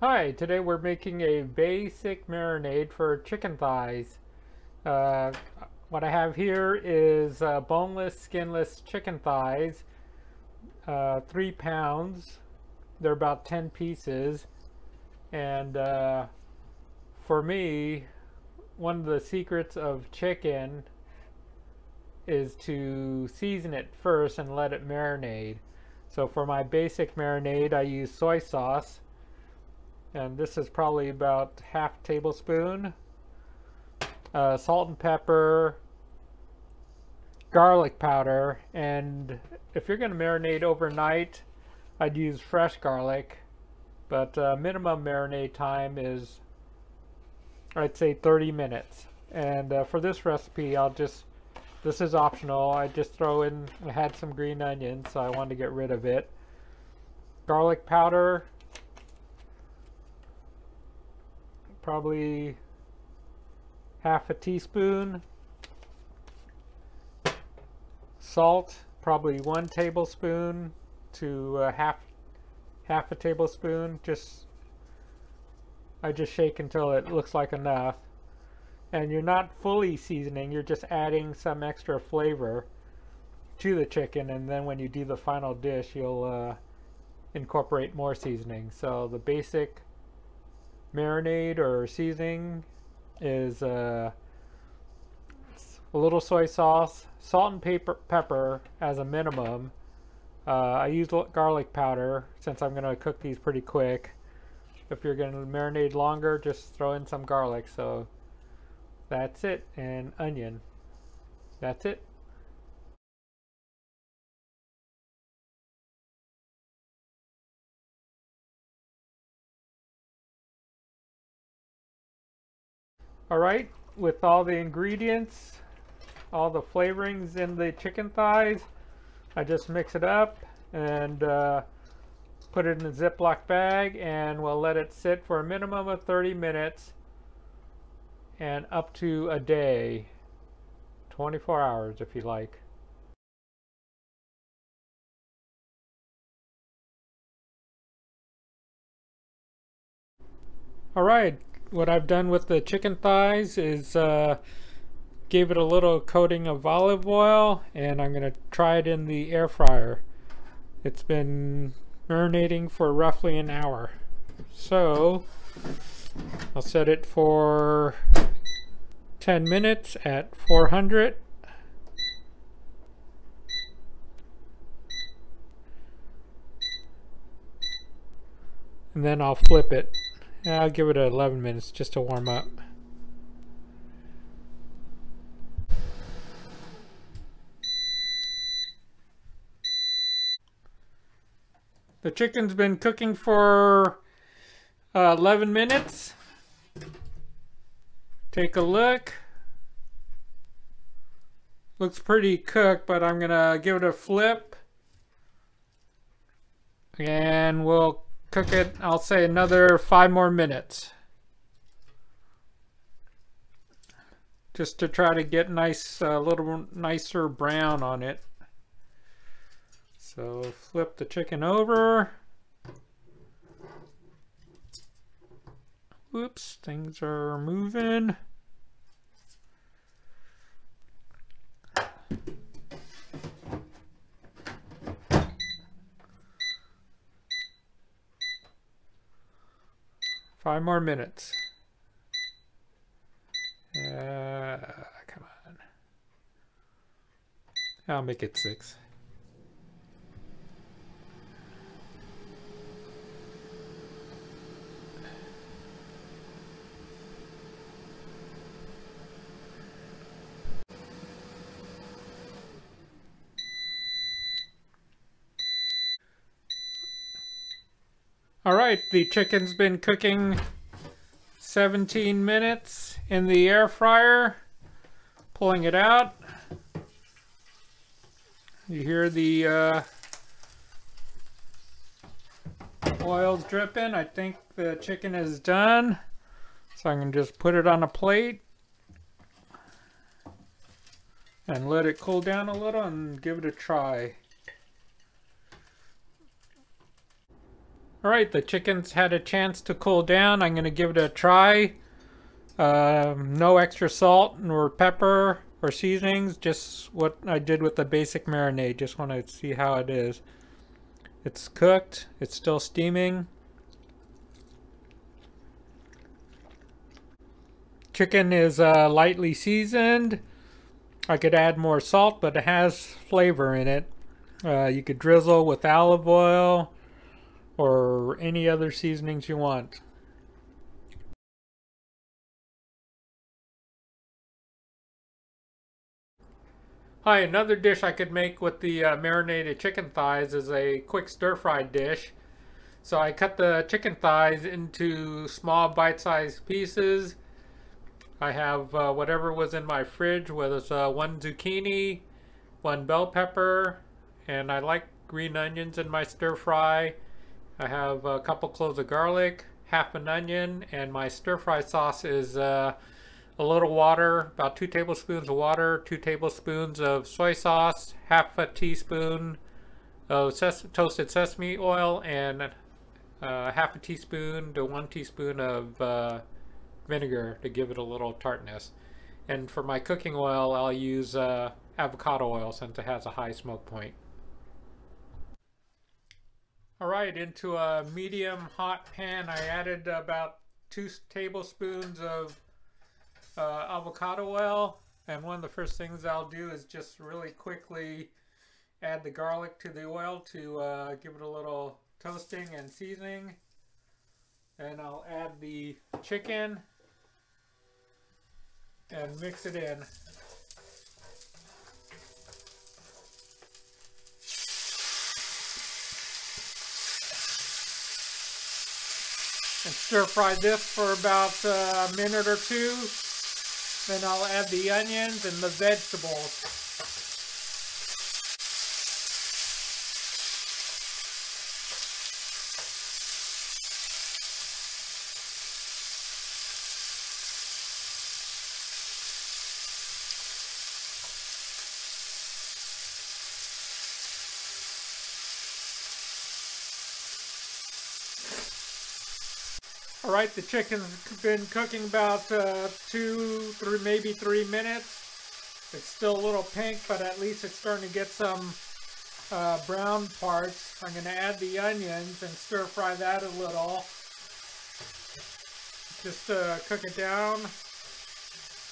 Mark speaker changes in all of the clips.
Speaker 1: Hi, today we're making a basic marinade for chicken thighs. Uh, what I have here is boneless, skinless chicken thighs, 3 pounds. They're about 10 pieces. And for me, one of the secrets of chicken is to season it first and let it marinate. So for my basic marinade, I use soy sauce. And this is probably about half tablespoon. Salt and pepper, garlic powder, and if you're going to marinate overnight, I'd use fresh garlic, but minimum marinade time is, I'd say, 30 minutes. And for this recipe, this is optional, I just throw in, I had some green onions, so I wanted to get rid of it. Garlic powder, probably half a teaspoon. Salt, probably 1 tablespoon to half a tablespoon. I just shake until it looks like enough. And you're not fully seasoning, you're just adding some extra flavor to the chicken, and then when you do the final dish, you'll incorporate more seasoning. So the basic marinade or seasoning is a little soy sauce, salt and pepper as a minimum. I use garlic powder since I'm going to cook these pretty quick. If you're going to marinate longer, just throw in some garlic. So that's it, and onion. That's it. All right, with all the ingredients, all the flavorings in the chicken thighs, I just mix it up and put it in a Ziploc bag, and we'll let it sit for a minimum of 30 minutes and up to a day, 24 hours if you like. All right, what I've done with the chicken thighs is gave it a little coating of olive oil, and I'm going to try it in the air fryer. It's been marinating for roughly an hour. So I'll set it for 10 minutes at 400. And then I'll flip it. I'll give it 11 minutes just to warm up. The chicken's been cooking for 11 minutes. Take a look. Looks pretty cooked, but I'm gonna give it a flip. And we'll cook it, I'll say, another 5 more minutes. Just to try to get nice, a little nicer brown on it. So flip the chicken over. Whoops, things are moving. Five more minutes. Come on. I'll make it 6. All right, the chicken's been cooking 17 minutes in the air fryer. Pulling it out. You hear the oil's dripping. I think the chicken is done. So I can just put it on a plate and let it cool down a little and give it a try. Alright, the chicken's had a chance to cool down. I'm going to give it a try. No extra salt nor pepper or seasonings, just what I did with the basic marinade. Just want to see how it is. It's cooked, it's still steaming. Chicken is lightly seasoned. I could add more salt, but it has flavor in it. You could drizzle with olive oil or any other seasonings you want. Hi, another dish I could make with the marinated chicken thighs is a quick stir-fried dish. So I cut the chicken thighs into small bite-sized pieces. I have whatever was in my fridge, whether it's one zucchini, one bell pepper, and I like green onions in my stir-fry. I have a couple cloves of garlic, half an onion, and my stir-fry sauce is a little water, about 2 tablespoons of water, 2 tablespoons of soy sauce, half a teaspoon of toasted sesame oil, and half a teaspoon to 1 teaspoon of vinegar to give it a little tartness. And for my cooking oil, I'll use avocado oil since it has a high smoke point. Alright, into a medium hot pan, I added about 2 tablespoons of avocado oil. And one of the first things I'll do is just really quickly add the garlic to the oil to give it a little toasting and seasoning. And I'll add the chicken and mix it in. And stir fry this for about a minute or two. Then I'll add the onions and the vegetables. Alright, the chicken's been cooking about 2, maybe 3 minutes. It's still a little pink, but at least it's starting to get some brown parts. I'm going to add the onions and stir fry that a little. Just cook it down,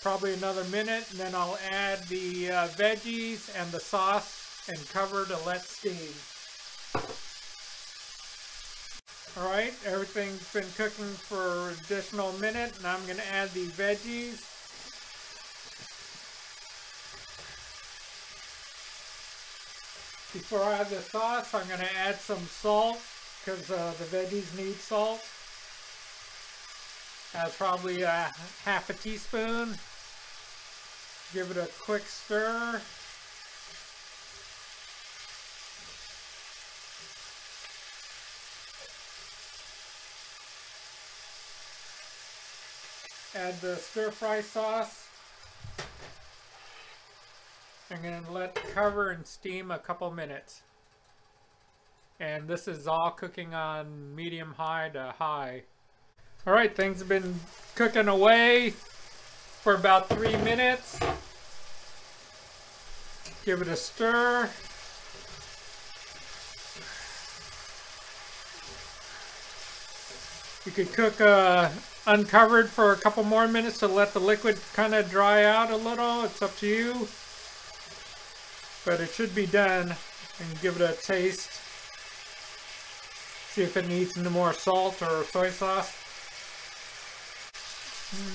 Speaker 1: probably another minute, and then I'll add the veggies and the sauce and cover to let steam. Alright, everything's been cooking for an additional minute, and I'm going to add the veggies. Before I add the sauce, I'm going to add some salt, because the veggies need salt. That's probably half a teaspoon. Give it a quick stir. Add the stir-fry sauce. I'm going to let it cover and steam a couple minutes. And this is all cooking on medium-high to high. Alright, things have been cooking away for about 3 minutes. Give it a stir. You could cook uncovered for a couple more minutes to let the liquid kind of dry out a little. It's up to you. But it should be done. And give it a taste. See if it needs any more salt or soy sauce.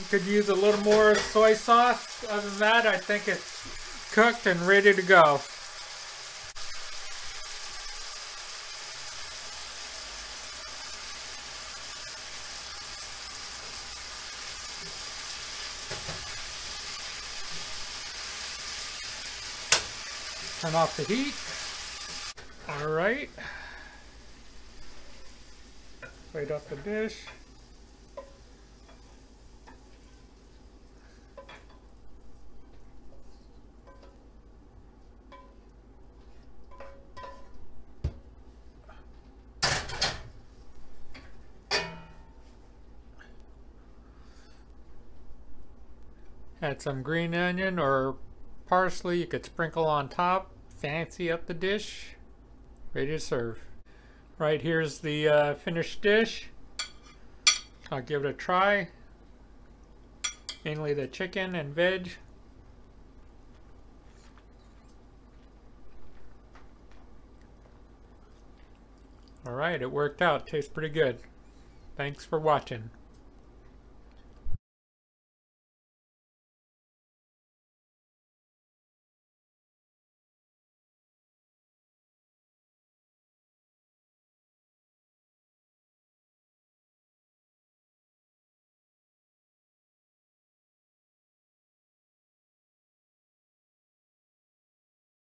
Speaker 1: Could use a little more soy sauce. Other than that, I think it's cooked and ready to go. Turn off the heat. All right. Plate up the dish. Add some green onion or parsley you could sprinkle on top. Fancy up the dish. Ready to serve. Right, here's the finished dish. I'll give it a try. Mainly the chicken and veg. Alright, it worked out. Tastes pretty good. Thanks for watching.